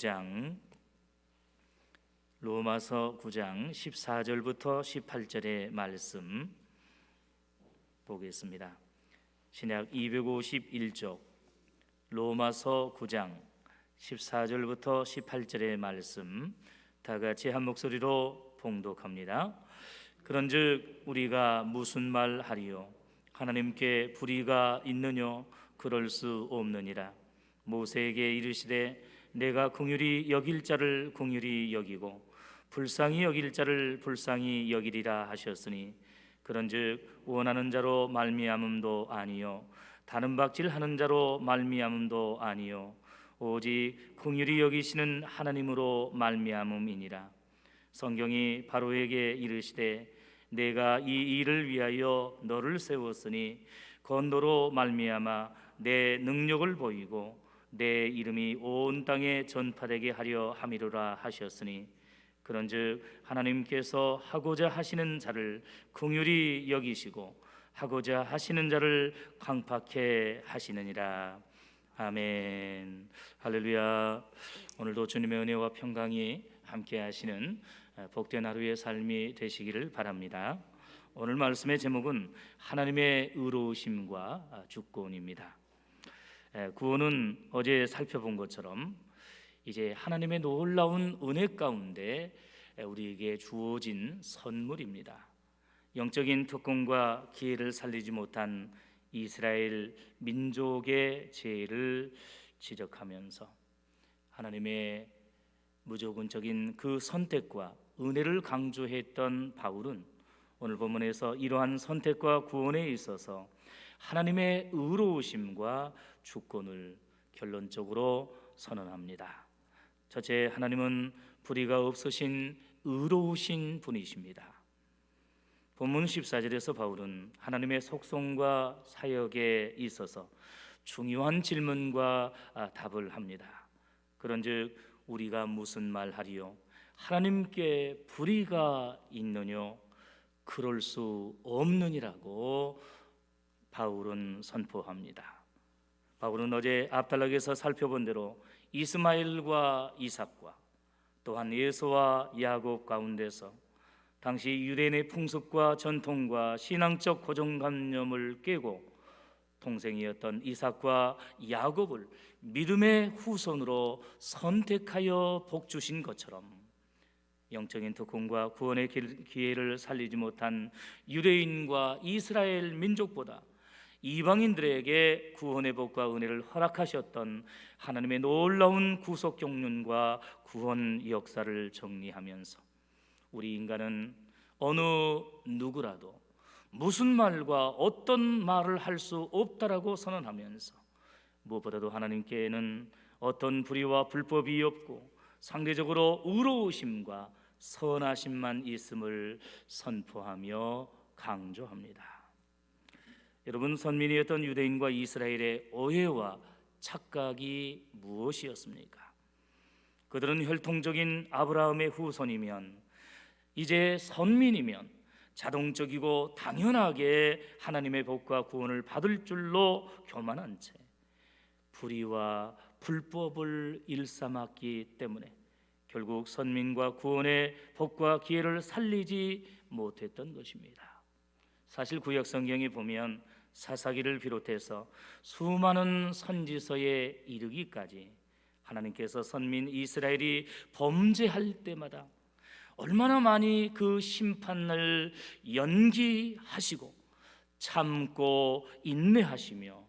9장 14절부터 18절의 말씀 보겠습니다. 신약 251쪽 로마서 9장 14절부터 18절의 말씀 다 같이 한 목소리로 봉독합니다. 그런즉 우리가 무슨 말 하리요? 하나님께 불의가 있느뇨? 그럴 수 없느니라. 모세에게 이르시되 내가 긍휼히 여길 자를 긍휼히 여기고 불쌍히 여길 자를 불쌍히 여기리라 하셨으니 그런즉 원하는 자로 말미암음도 아니요 다른 박질하는 자로 말미암음도 아니요 오직 긍휼히 여기시는 하나님으로 말미암음이니라. 성경이 바로에게 이르시되 내가 이 일을 위하여 너를 세웠으니 건너로 말미암아 내 능력을 보이고 내 이름이 온 땅에 전파되게 하려 함이로라 하셨으니 그런즉 하나님께서 하고자 하시는 자를 긍휼히 여기시고 하고자 하시는 자를 강팍해 하시느니라. 아멘. 할렐루야. 오늘도 주님의 은혜와 평강이 함께 하시는 복된 하루의 삶이 되시기를 바랍니다. 오늘 말씀의 제목은 하나님의 의로우심과 주권입니다. 구원은 어제 살펴본 것처럼 이제 하나님의 놀라운 은혜 가운데 우리에게 주어진 선물입니다. 영적인 특권과 기회를 살리지 못한 이스라엘 민족의 죄를 지적하면서 하나님의 무조건적인 그 선택과 은혜를 강조했던 바울은 오늘 본문에서 이러한 선택과 구원에 있어서 하나님의 의로우심과 주권을 결론적으로 선언합니다. 첫째, 하나님은 불의가 없으신 의로우신 분이십니다. 본문 14절에서 바울은 하나님의 속성과 사역에 있어서 중요한 질문과 답을 합니다. 그런즉 우리가 무슨 말하리요? 하나님께 불의가 있느뇨? 그럴 수 없느니라고 바울은 선포합니다. 바울은 어제 압달락에서 살펴본 대로 이스마엘과 이삭과 또한 에서와 야곱 가운데서 당시 유대인의 풍습과 전통과 신앙적 고정관념을 깨고 동생이었던 이삭과 야곱을 믿음의 후손으로 선택하여 복 주신 것처럼 영적인 특권과 구원의 기회를 살리지 못한 유대인과 이스라엘 민족보다 이방인들에게 구원의 복과 은혜를 허락하셨던 하나님의 놀라운 구속 경륜과 구원 역사를 정리하면서 우리 인간은 어느 누구라도 무슨 말과 어떤 말을 할 수 없다라고 선언하면서 무엇보다도 하나님께는 어떤 불의와 불법이 없고 상대적으로 의로우심과 선하심만 있음을 선포하며 강조합니다. 여러분, 선민이었던 유대인과 이스라엘의 오해와 착각이 무엇이었습니까? 그들은 혈통적인 아브라함의 후손이면 이제 선민이면 자동적이고 당연하게 하나님의 복과 구원을 받을 줄로 교만한 채 불의와 불법을 일삼았기 때문에 결국 선민과 구원의 복과 기회를 살리지 못했던 것입니다. 사실 구약 성경에 보면 사사기를 비롯해서 수많은 선지서에 이르기까지 하나님께서 선민 이스라엘이 범죄할 때마다 얼마나 많이 그 심판을 연기하시고 참고 인내하시며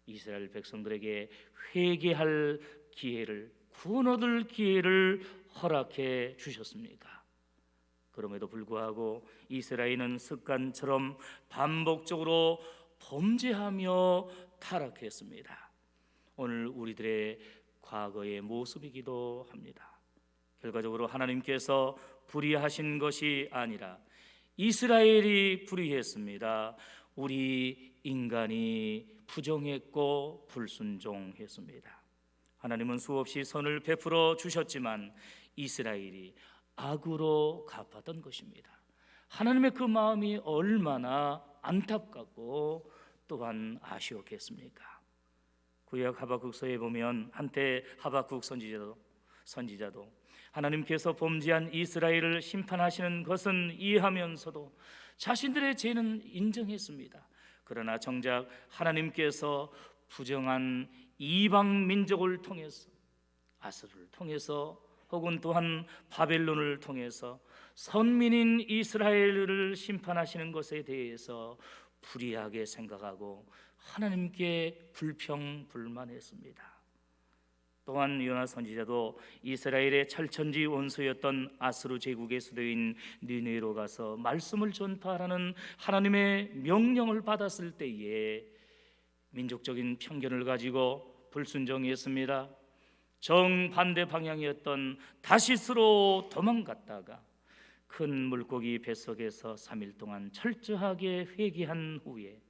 이스라엘 백성들에게 회개할 기회를, 구원 얻을 기회를 허락해 주셨습니까? 그럼에도 불구하고 이스라엘은 습관처럼 반복적으로 범죄하며 타락했습니다. 오늘 우리들의 과거의 모습이기도 합니다. 결과적으로 하나님께서 불의하신 것이 아니라 이스라엘이 불의했습니다. 우리 인간이 부정했고 불순종했습니다. 하나님은 수없이 선을 베풀어 주셨지만 이스라엘이 악으로 갚았던 것입니다. 하나님의 그 마음이 얼마나 안타깝고 또한 아쉬웠겠습니까? 구약 하박국서에 보면 한때 하박국 선지자도 선지자도 하나님께서 범죄한 이스라엘을 심판하시는 것은 이해하면서도 자신들의 죄는 인정했습니다. 그러나 정작 하나님께서 부정한 이방 민족을 통해서, 아스를 통해서, 혹은 또한 바벨론을 통해서 선민인 이스라엘을 심판하시는 것에 대해서 불이하게 생각하고 하나님께 불평불만했습니다. 또한 요나 선지자도 이스라엘의 철천지 원수였던 아스루 제국의 수도인 니느웨로 가서 말씀을 전파하라는 하나님의 명령을 받았을 때에 민족적인 편견을 가지고 불순종했습니다. 정반대 방향이었던 다시스로 도망갔다가 큰 물고기 뱃속에서 3일 동안 철저하게 회개한 후에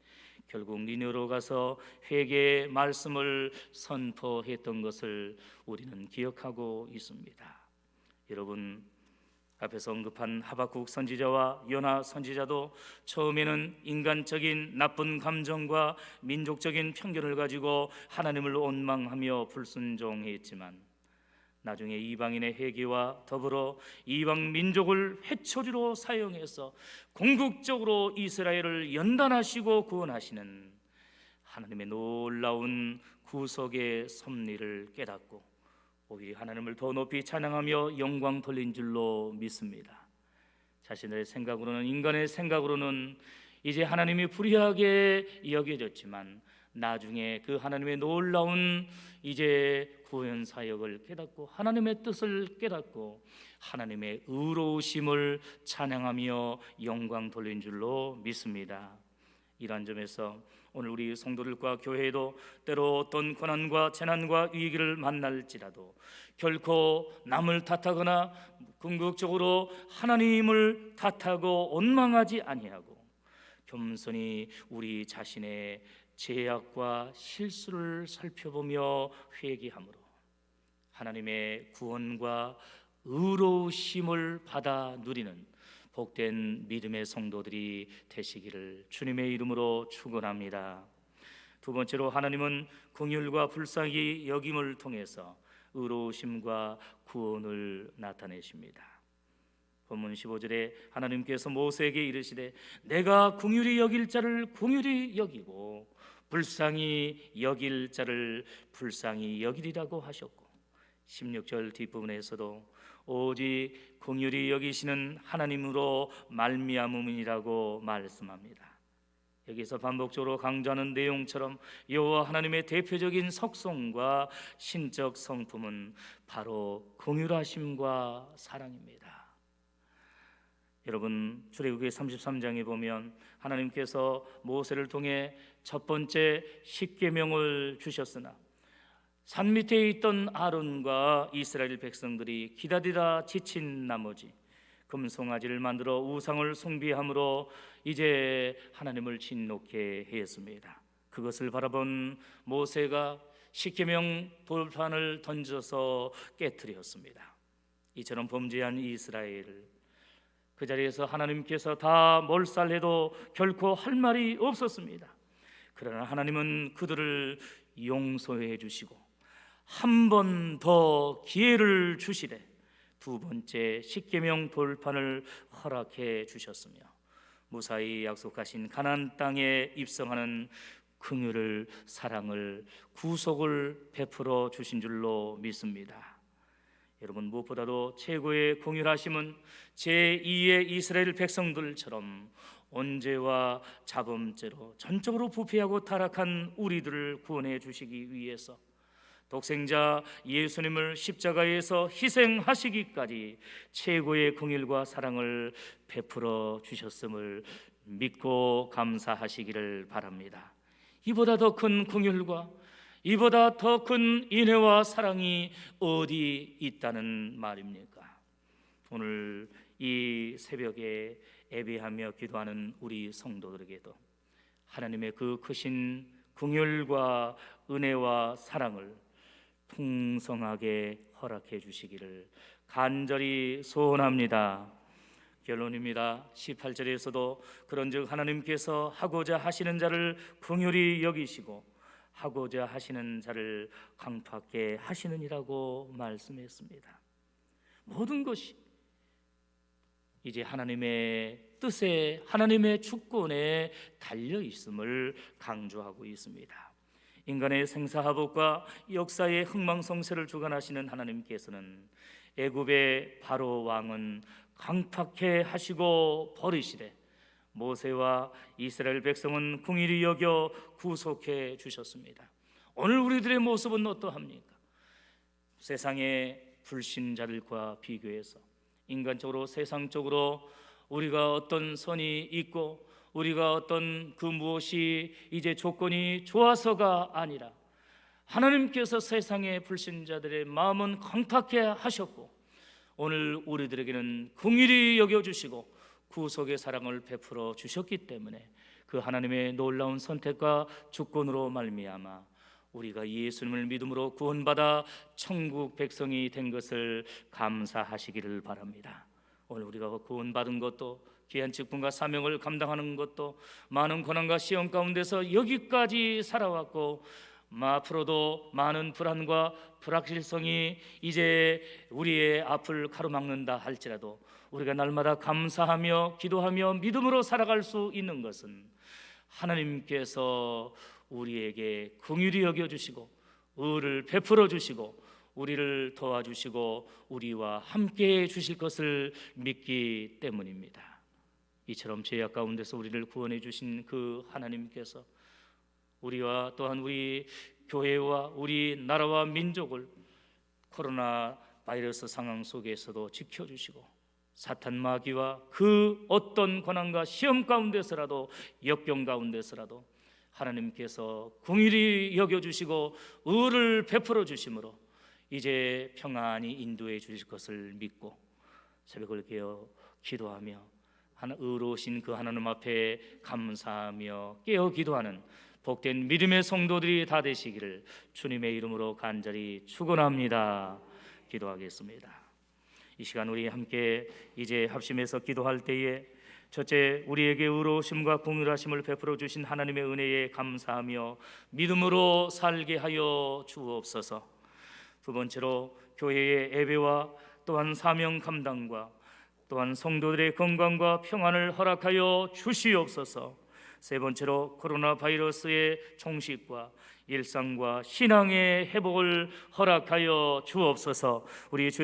결국 니느웨로 가서 회개의 말씀을 선포했던 것을 우리는 기억하고 있습니다. 여러분, 앞에서 언급한 하박국 선지자와 요나 선지자도 처음에는 인간적인 나쁜 감정과 민족적인 편견을 가지고 하나님을 원망하며 불순종했지만 나중에 이방인의 회개와 더불어 이방 민족을 회초리로 사용해서 궁극적으로 이스라엘을 연단하시고 구원하시는 하나님의 놀라운 구속의 섭리를 깨닫고 오히려 하나님을 더 높이 찬양하며 영광 돌린 줄로 믿습니다. 자신의 생각으로는, 인간의 생각으로는 이제 하나님이 불의하게 여겨졌지만 나중에 그 하나님의 놀라운 이제 구원 사역을 깨닫고 하나님의 뜻을 깨닫고 하나님의 의로우심을 찬양하며 영광 돌린 줄로 믿습니다. 이러한 점에서 오늘 우리 성도들과 교회도 때로 어떤 고난과 재난과 위기를 만날지라도 결코 남을 탓하거나 궁극적으로 하나님을 탓하고 원망하지 아니하고 겸손히 우리 자신의 죄악과 실수를 살펴보며 회개함으로 하나님의 구원과 의로우심을 받아 누리는 복된 믿음의 성도들이 되시기를 주님의 이름으로 축원합니다. 두 번째로 하나님은 긍휼과 불쌍히 여김을 통해서 의로우심과 구원을 나타내십니다. 본문 15절에 하나님께서 모세에게 이르시되 내가 긍휼히 여길 자를 긍휼히 여기고 불쌍히 여길 자를 불쌍히 여기리라고 하셨고 16절 뒷부분에서도 오직 긍휼히 여기시는 하나님으로 말미암음이라고 말씀합니다. 여기서 반복적으로 강조하는 내용처럼 여호와 하나님의 대표적인 속성과 신적 성품은 바로 긍휼하심과 사랑입니다. 여러분, 출애굽기 33장에 보면 하나님께서 모세를 통해 첫 번째 십계명을 주셨으나 산 밑에 있던 아론과 이스라엘 백성들이 기다리다 지친 나머지 금송아지를 만들어 우상을 숭배함으로 이제 하나님을 진노케 했습니다. 그것을 바라본 모세가 십계명 돌판을 던져서 깨뜨렸습니다. 이처럼 범죄한 이스라엘을 그 자리에서 하나님께서 다 몰살해도 결코 할 말이 없었습니다. 그러나 하나님은 그들을 용서해 주시고 한 번 더 기회를 주시되 두 번째 십계명 돌판을 허락해 주셨으며 무사히 약속하신 가나안 땅에 입성하는 긍휼을, 사랑을, 구속을 베풀어 주신 줄로 믿습니다. 여러분, 무엇보다도 최고의 긍휼하심은 제2의 이스라엘 백성들처럼 언제와 자범죄로 전적으로 부패하고 타락한 우리들을 구원해 주시기 위해서 독생자 예수님을 십자가에서 희생하시기까지 최고의 긍휼과 사랑을 베풀어 주셨음을 믿고 감사하시기를 바랍니다. 이보다 더 큰 긍휼과 이보다 더 큰 인애와 사랑이 어디 있다는 말입니까? 오늘 이 새벽에 예배하며 기도하는 우리 성도들에게도 하나님의 그 크신 긍휼과 은혜와 사랑을 풍성하게 허락해 주시기를 간절히 소원합니다. 결론입니다. 18절에서도 그런즉 하나님께서 하고자 하시는 자를 긍휼히 여기시고 하고자 하시는 자를 강팍해 하시느니라고 말씀했습니다. 모든 것이 이제 하나님의 뜻에, 하나님의 주권에 달려 있음을 강조하고 있습니다. 인간의 생사화복과 역사의 흥망성쇠를 주관하시는 하나님께서는 애굽의 바로 왕은 강팍해 하시고 버리시되 모세와 이스라엘 백성은 긍휼히 여겨 구속해 주셨습니다. 오늘 우리들의 모습은 어떠합니까? 세상의 불신자들과 비교해서 인간적으로, 세상적으로 우리가 어떤 선이 있고 우리가 어떤 그 무엇이 이제 조건이 좋아서가 아니라 하나님께서 세상의 불신자들의 마음은 강팍해 하셨고 오늘 우리들에게는 긍휼히 여겨주시고 구속의 사랑을 베풀어 주셨기 때문에 그 하나님의 놀라운 선택과 주권으로 말미암아 우리가 예수님을 믿음으로 구원받아 천국 백성이 된 것을 감사하시기를 바랍니다. 오늘 우리가 구원받은 것도, 귀한 직분과 사명을 감당하는 것도, 많은 고난과 시험 가운데서 여기까지 살아왔고 앞으로도 많은 불안과 불확실성이 이제 우리의 앞을 가로막는다 할지라도 우리가 날마다 감사하며 기도하며 믿음으로 살아갈 수 있는 것은 하나님께서 우리에게 긍휼히 여겨주시고 의를 베풀어 주시고 우리를 도와주시고 우리와 함께해 주실 것을 믿기 때문입니다. 이처럼 죄악 가운데서 우리를 구원해 주신 그 하나님께서 우리와 또한 우리 교회와 우리 나라와 민족을 코로나 바이러스 상황 속에서도 지켜주시고 사탄 마귀와 그 어떤 고난과 시험 가운데서라도 역경 가운데서라도 하나님께서 긍휼히 여겨주시고 의를 베풀어 주심으로 이제 평안히 인도해 주실 것을 믿고 새벽을 깨어 기도하며 의로우신 그 하나님 앞에 감사하며 깨어 기도하는 복된 믿음의 성도들이 다 되시기를 주님의 이름으로 간절히 축원합니다. 기도하겠습니다. 이 시간 우리 함께 이제 합심해서 기도할 때에 첫째, 우리에게 의로우심과 긍휼하심을 베풀어 주신 하나님의 은혜에 감사하며 믿음으로 살게 하여 주옵소서. 두 번째로 교회의 예배와 또한 사명 감당과 또한 성도들의 건강과 평안을 허락하여 주시옵소서. 세 번째로 코로나 바이러스의 종식과 일상과 신앙의 회복을 허락하여 주옵소서. 우리 주